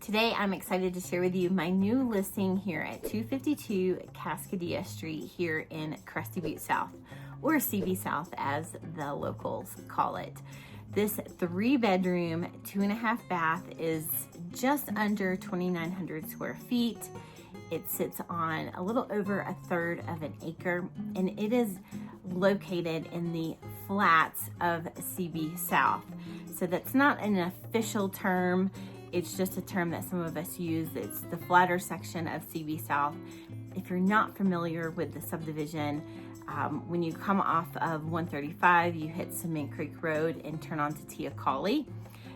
Today I'm excited to share with you my new listing here at 252 Cascadilla Street here in Crested Butte South, or CB South as the locals call it. This 3-bedroom, 2.5 bath is just under 2,900 square feet. It sits on a little over 1/3 of an acre, and it is located in the flats of CB South. So that's not an official term. It's just a term that some of us use. It's the flatter section of CB South. If you're not familiar with the subdivision, when you come off of 135, you hit Cement Creek Road and turn onto Teocalli.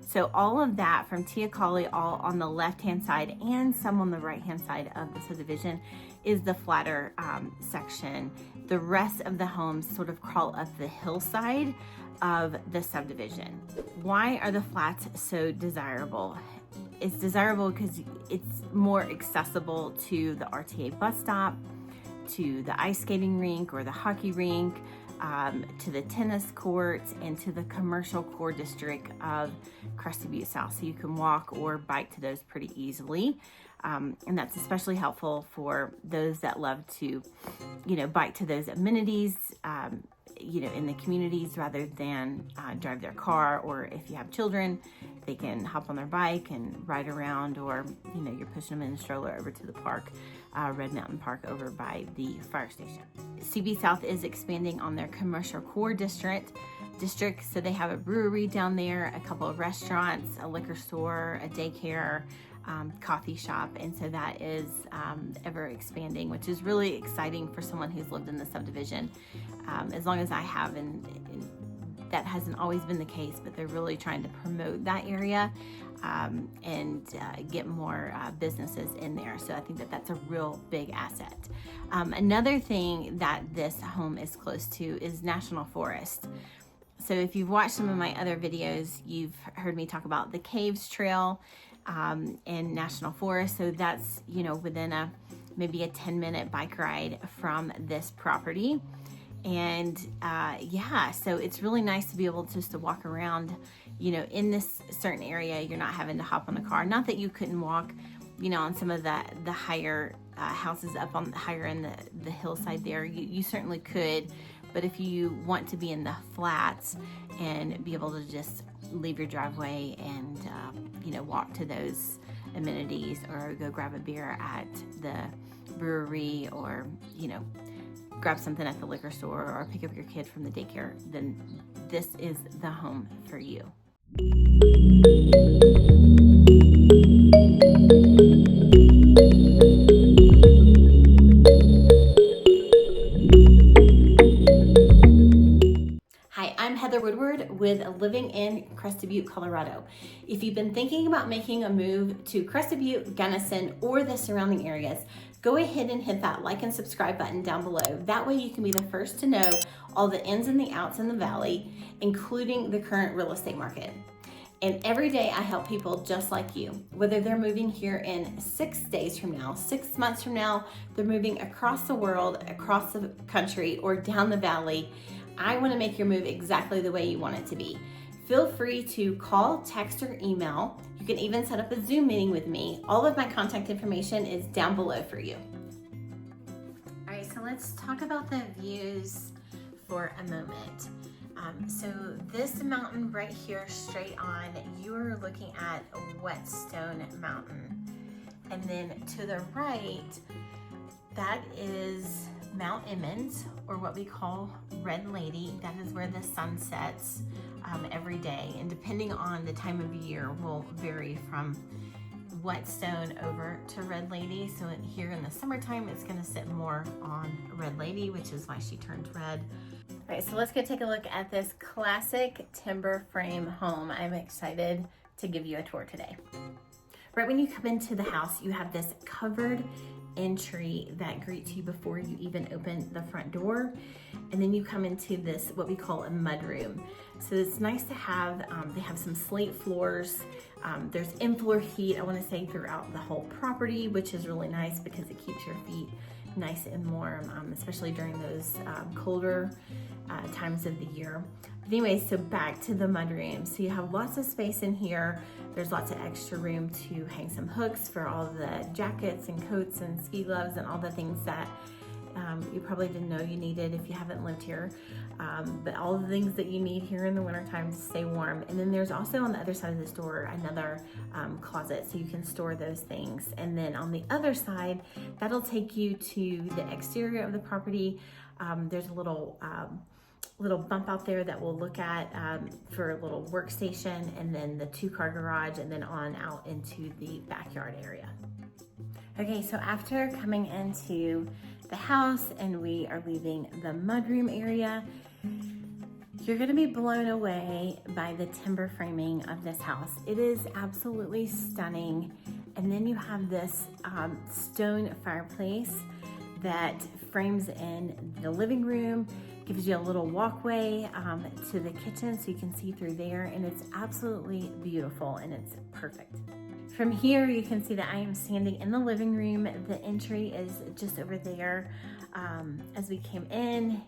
So all of that from Teocalli, all on the left-hand side and some on the right-hand side of the subdivision, is the flatter section. The rest of the homes sort of crawl up the hillside of the subdivision. Why are the flats so desirable? It's desirable because it's more accessible to the RTA bus stop, to the ice skating rink or the hockey rink, to the tennis courts, and to the commercial core district of Crested Butte South. So you can walk or bike to those pretty easily. And that's especially helpful for those that love to, bike to those amenities, in the communities rather than drive their car. Or if you have children, they can hop on their bike and ride around, or, you're pushing them in a stroller over to the park, Red Mountain Park over by the fire station. CB South is expanding on their commercial core district. So they have a brewery down there, a couple of restaurants, a liquor store, a daycare, coffee shop, and so that is ever expanding, which is really exciting for someone who's lived in the subdivision as long as I have, and that hasn't always been the case, but they're really trying to promote that area and get more businesses in there. So I think that that's a real big asset. Another thing that this home is close to is National Forest. So if you've watched some of my other videos, you've heard me talk about the Caves Trail in National Forest. So that's, within maybe a 10-minute bike ride from this property. And so it's really nice to be able just to walk around, in this certain area. You're not having to hop on a car. Not that you couldn't walk, on some of the higher houses up on higher in the hillside there. You certainly could. But if you want to be in the flats and be able to just leave your driveway and, walk to those amenities, or go grab a beer at the brewery, or, grab something at the liquor store, or pick up your kid from the daycare, then this is the home for you. With living in Crested Butte, Colorado. If you've been thinking about making a move to Crested Butte, Gunnison, or the surrounding areas, go ahead and hit that like and subscribe button down below. That way you can be the first to know all the ins and the outs in the valley, including the current real estate market. And every day I help people just like you, whether they're moving here in 6 days from now, 6 months from now, they're moving across the world, across the country, or down the valley. I want to make your move exactly the way you want it to be. Feel free to call, text, or email. You can even set up a Zoom meeting with me. All of my contact information is down below for you. All right, so let's talk about the views for a moment. So this mountain right here, straight on, you're looking at Whetstone Mountain. And then to the right, that is Mount Emmons, or what we call Red Lady. That is where the sun sets every day, and depending on the time of year will vary from Whetstone over to Red Lady. So here in the summertime, it's going to sit more on Red Lady, which is why she turned red. All right, so let's go take a look at this classic timber frame home. I'm excited to give you a tour today. Right when you come into the house, you have this covered entry that greets you before you even open the front door, and then you come into this what we call a mudroom. So it's nice to have, they have some slate floors, there's in-floor heat, I want to say, throughout the whole property, which is really nice because it keeps your feet nice and warm, especially during those colder times of the year. But anyway, so back to the mudroom. So you have lots of space in here. There's lots of extra room to hang some hooks for all the jackets and coats and ski gloves and all the things that you probably didn't know you needed if you haven't lived here. But all the things that you need here in the wintertime to stay warm. And then there's also on the other side of this door another closet, so you can store those things. And then on the other side, that'll take you to the exterior of the property. There's a little bump out there that we'll look at for a little workstation, and then the 2-car garage, and then on out into the backyard area. Okay, so after coming into the house and we are leaving the mudroom area, you're gonna be blown away by the timber framing of this house. It is absolutely stunning. And then you have this stone fireplace that frames in the living room, gives you a little walkway to the kitchen so you can see through there, and it's absolutely beautiful and it's perfect. From here, you can see that I am standing in the living room. The entry is just over there. As we came in,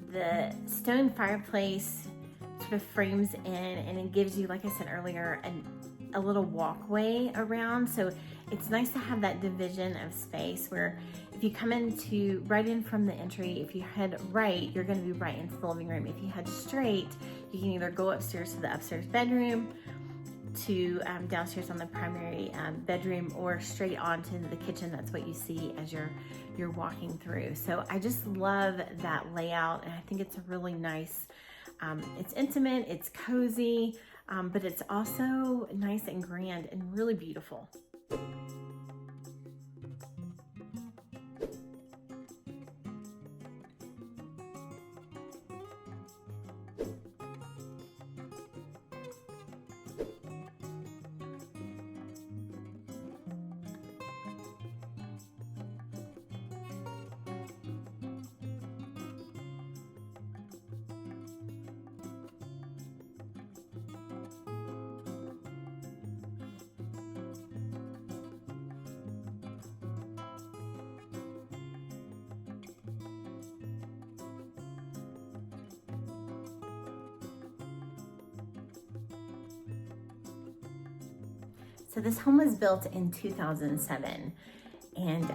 the stone fireplace sort of frames in, and it gives you, like I said earlier, a little walkway around. So it's nice to have that division of space where if you come right in from the entry, if you head right, you're going to be right into the living room. If you head straight, you can either go upstairs to the upstairs bedroom, to downstairs on the primary bedroom, or straight on to the kitchen. That's what you see as you're walking through. So I just love that layout, and I think it's a really nice, it's intimate, it's cozy, but it's also nice and grand and really beautiful. So this home was built in 2007, and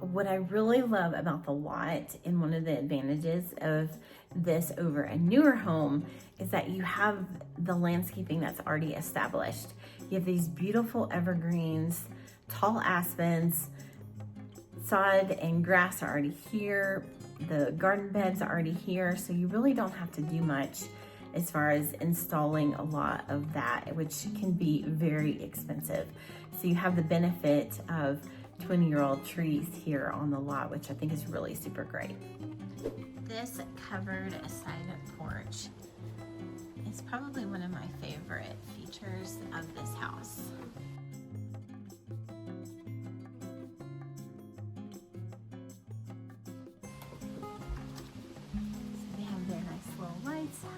what I really love about the lot, and one of the advantages of this over a newer home, is that you have the landscaping that's already established. You have these beautiful evergreens, tall aspens, sod and grass are already here, the garden beds are already here, so you really don't have to do much as far as installing a lot of that, which can be very expensive. So you have the benefit of 20-year-old trees here on the lot, which I think is really super great. This covered side porch is probably one of my favorite features of this house.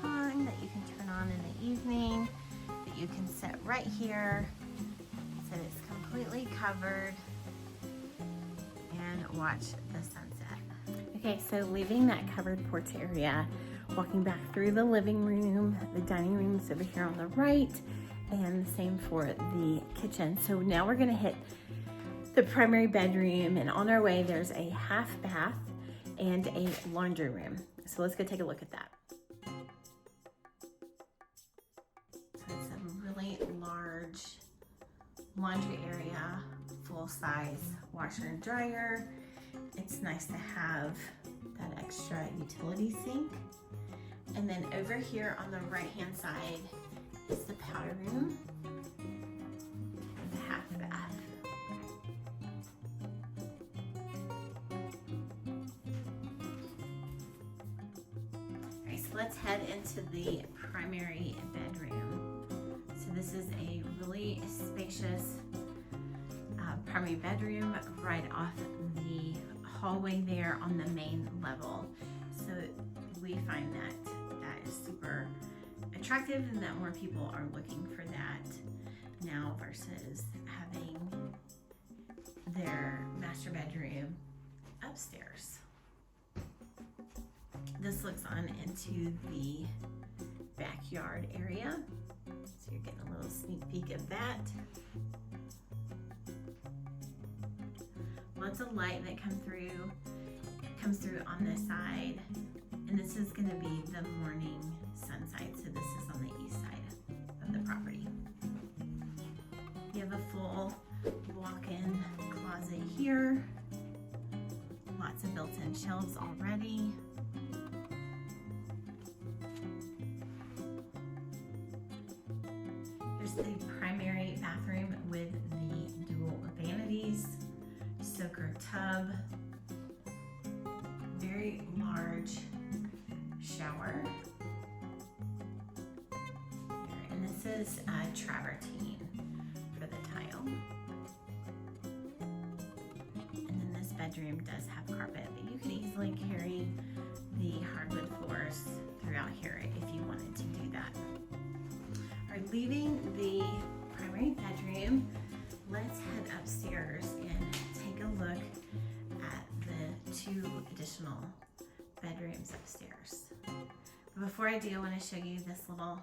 Hung that you can turn on in the evening, that you can sit right here, so it's completely covered, and watch the sunset. Okay, so leaving that covered porch area, walking back through the living room, the dining room is over here on the right, and the same for the kitchen. So now we're gonna hit the primary bedroom, and on our way there's a half bath and a laundry room. So let's go take a look at that. Large laundry area, full-size washer and dryer. It's nice to have that extra utility sink. And then over here on the right-hand side is the powder room, the half bath. All right, so let's head into the primary bedroom. This is a really spacious primary bedroom right off the hallway there on the main level. So we find that that is super attractive, and that more people are looking for that now versus having their master bedroom upstairs. This looks on into the backyard area. So you're getting a little sneak peek of that. Lots of light that comes through on this side. And this is gonna be the morning sun side. So this is on the east side of the property. You have a full walk-in closet here. Lots of built-in shelves already. Here's the primary bathroom with the dual vanities, soaker tub, very large shower. And this is travertine for the tile. And then this bedroom does have carpet, but you could easily carry the hardwood floors throughout here if you wanted to do that. All right, leaving the primary bedroom, let's head upstairs and take a look at the 2 additional bedrooms upstairs. But before I do, I want to show you this little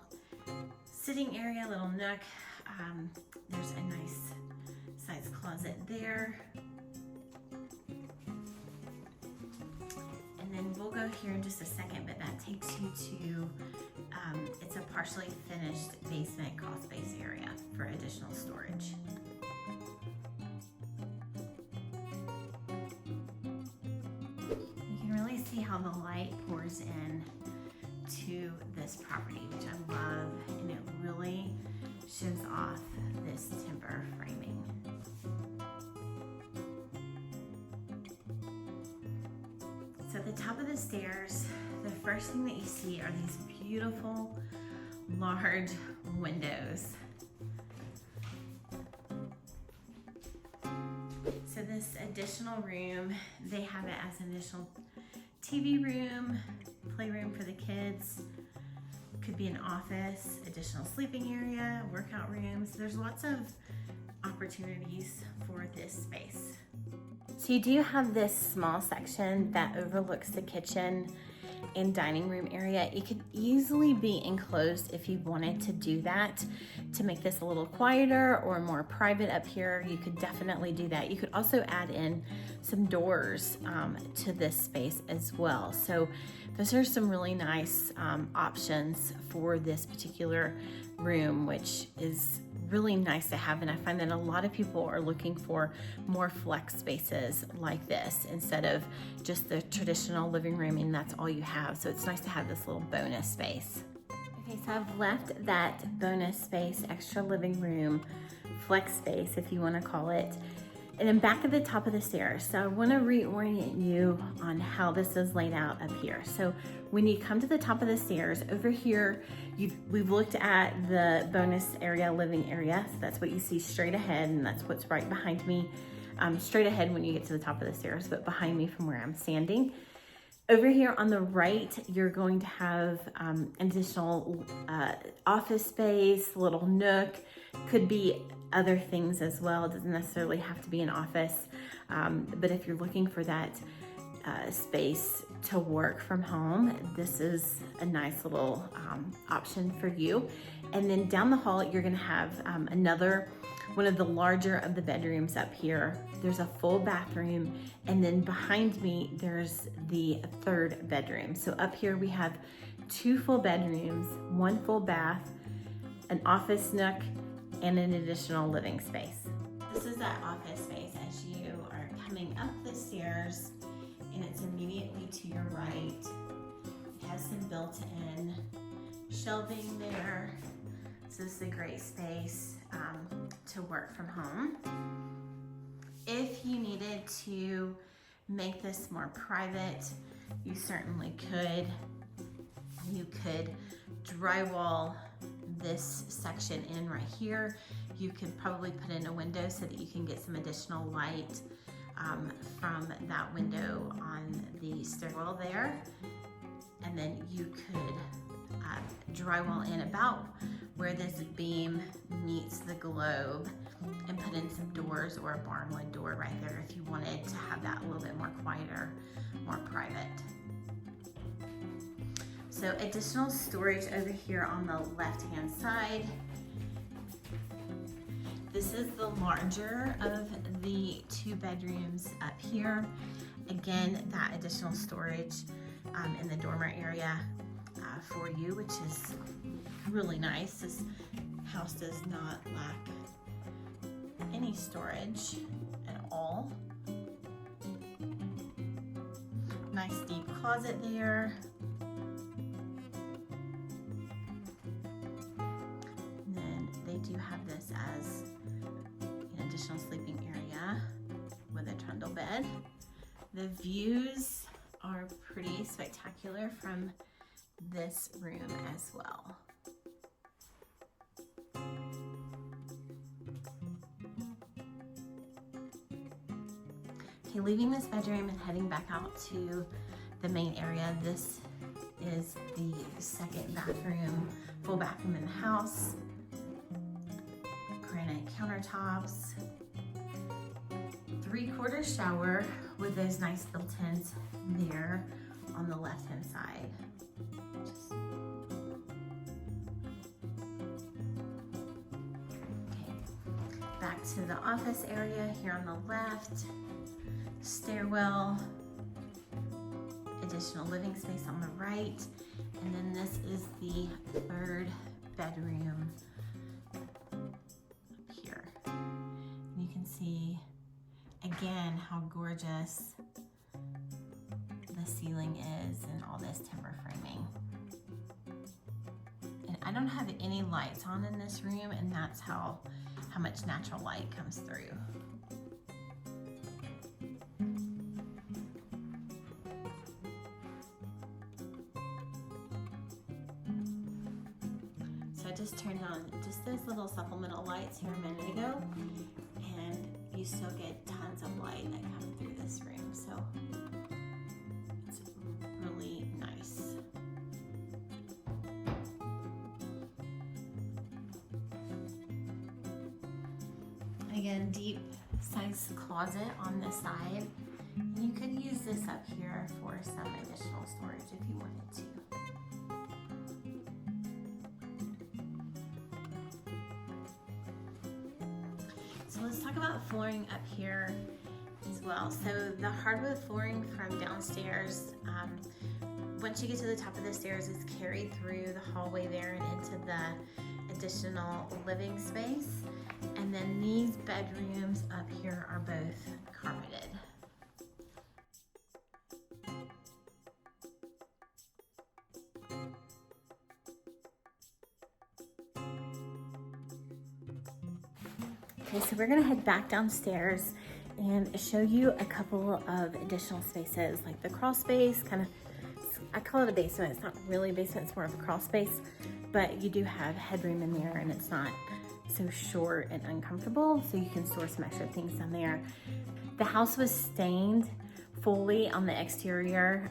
sitting area, little nook. There's a nice size closet there. And then we'll go here in just a second, but that takes you to, it's a partially finished basement crawlspace area for additional storage. You can really see how the light pours in to this property, which I love, and it really shows off this timber framing. So at the top of the stairs, the first thing that you see are these beautiful large windows. So this additional room, they have it as an additional TV room, playroom for the kids. Could be an office, additional sleeping area, workout rooms. There's lots of opportunities for this space. So you do have this small section that overlooks the kitchen and dining room area. It could easily be enclosed if you wanted to do that to make this a little quieter or more private up here. You could definitely do that. You could also add in some doors to this space as well. So those are some really nice options for this particular room, which is really nice to have. And I find that a lot of people are looking for more flex spaces like this instead of just the traditional living room and that's all you have. So it's nice to have this little bonus space. Okay, so I've left that bonus space, extra living room, flex space if you want to call it, and then back at the top of the stairs. So I want to reorient you on how this is laid out up here. So when you come to the top of the stairs, over here, we've looked at the bonus area, living area. So that's what you see straight ahead, and that's what's right behind me. Straight ahead when you get to the top of the stairs, but behind me from where I'm standing. Over here on the right, you're going to have additional office space, little nook, could be other things as well. It doesn't necessarily have to be an office, but if you're looking for that space to work from home, this is a nice little option for you. And then down the hall, you're gonna have one of the larger of the bedrooms up here. There's a full bathroom, and then behind me, there's the 3rd bedroom. So up here we have 2 full bedrooms, 1 full bath, an office nook, and an additional living space. This is that office space as you are coming up the stairs, and it's immediately to your right. It has some built-in shelving there. So this is a great space to work from home. If you needed to make this more private, you certainly could. You could drywall this section in right here. You could probably put in a window so that you can get some additional light from that window on the stairwell there. And then you could drywall in about where this beam meets the globe and put in some doors or a barnwood door right there if you wanted to have that a little bit more quieter, more private. So additional storage over here on the left-hand side. This is the larger of the 2 bedrooms up here. Again, that additional storage in the dormer area for you, which is really nice. This house does not lack any storage at all. Nice deep closet there. And then they do have this as an additional sleeping area with a trundle bed. The views are pretty spectacular from this room as well. Okay, leaving this bedroom and heading back out to the main area. This is the second bathroom, full bathroom in the house. Granite countertops. 3/4 shower with those nice built-ins there on the left-hand side. Okay, back to the office area here on the left. Stairwell, additional living space on the right, and then this is the 3rd bedroom up here. And you can see again how gorgeous the ceiling is and all this timber framing. And I don't have any lights on in this room, and that's how much natural light comes through. So I just turned on just those little supplemental lights here a minute ago, and you still get tons of light that come through this room. So it's really nice. Again, deep sized closet on this side. You could use this up here for some additional storage if you wanted to. So let's talk about flooring up here as well. So the hardwood flooring from downstairs, once you get to the top of the stairs, is carried through the hallway there and into the additional living space. And then these bedrooms up here are both carpeted. Okay, so we're gonna head back downstairs and show you a couple of additional spaces, like the crawl space, kind of, I call it a basement. It's not really a basement, it's more of a crawl space, but you do have headroom in there and it's not so short and uncomfortable, so you can store some extra things down there. The house was stained fully on the exterior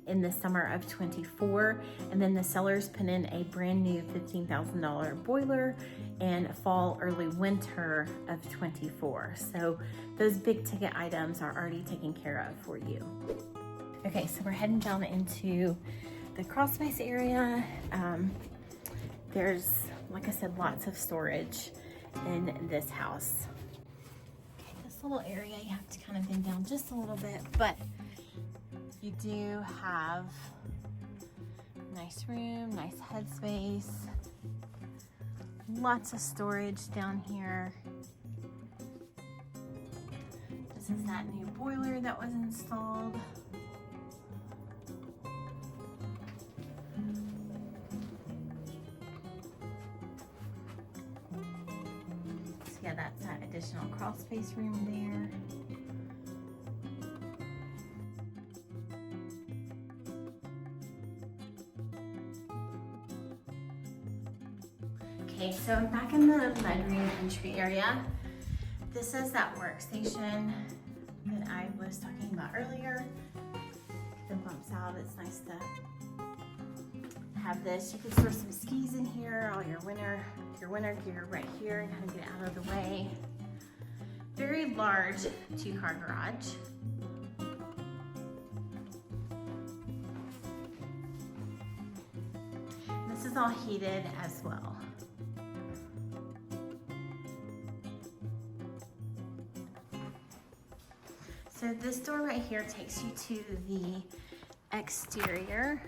in the summer of 24, and then the sellers put in a brand new $15,000 boiler in fall, early winter of 24. So those big ticket items are already taken care of for you. Okay, so we're heading down into the crawlspace area. There's, like I said, lots of storage in this house. Okay, this little area, you have to kind of bend down just a little bit, but you do have nice room, nice headspace, lots of storage down here. This is that new boiler that was installed. Yeah, that's that additional crawl space room there. Okay, so I'm back in the mudroom entry area. This is that workstation that I was talking about earlier. The bumps out, it's nice to Have this. You can store some skis in here, all your winter gear right here, and kind of get out of the way. Very large 2-car garage. This is all heated as well. So this door right here takes you to the exterior.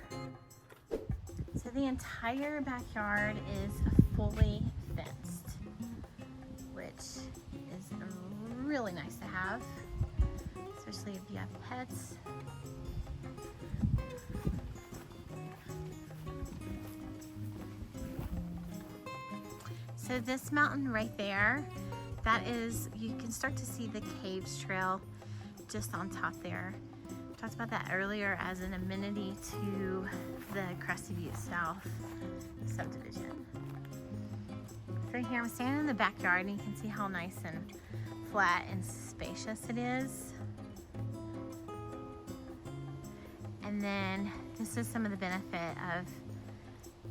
So the entire backyard is fully fenced, which is really nice to have, especially if you have pets. So this mountain right there, that is, you can start to see the caves trail just on top there. Talked about that earlier as an amenity to the Crested Butte South subdivision. So here I'm standing in the backyard and you can see how nice and flat and spacious it is. And then this is some of the benefit of,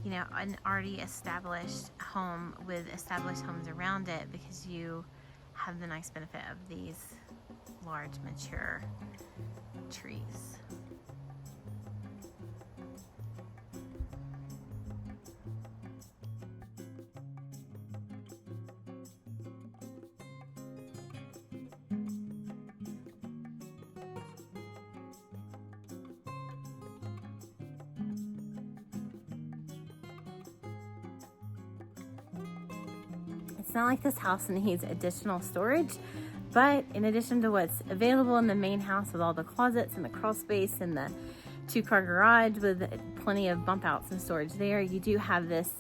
you know, an already established home with established homes around it, because you have the nice benefit of these large mature trees. It's not like this house needs additional storage, but in addition to what's available in the main house with all the closets and the crawl space and the 2-car garage with plenty of bump outs and storage there, you do have this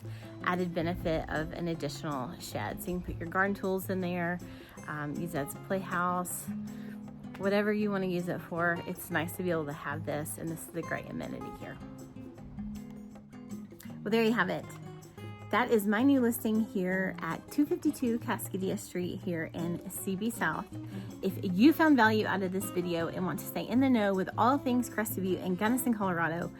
added benefit of an additional shed. So you can put your garden tools in there, use it as a playhouse, whatever you want to use it for. It's nice to be able to have this, and this is a great amenity here. Well, there you have it. That is my new listing here at 252 Cascadilla Street here in CB South. If you found value out of this video and want to stay in the know with all things Crested Butte and Gunnison, Colorado,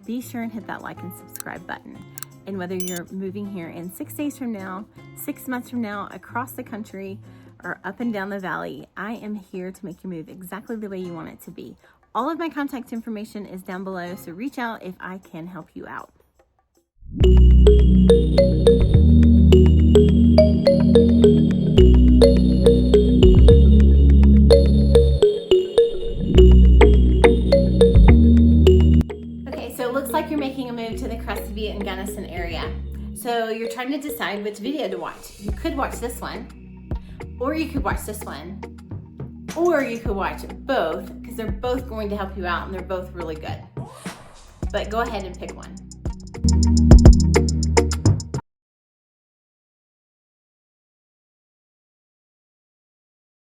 be sure and hit that like and subscribe button. And whether you're moving here in 6 days from now, 6 months from now, across the country, or up and down the valley, I am here to make your move exactly the way you want it to be. All of my contact information is down below, so reach out if I can help you out. Okay, so it looks like you're making a move to the Crested Butte and Gunnison area. So you're trying to decide which video to watch. You could watch this one, or you could watch this one, or you could watch both, because they're both going to help you out and they're both really good. But go ahead and pick one.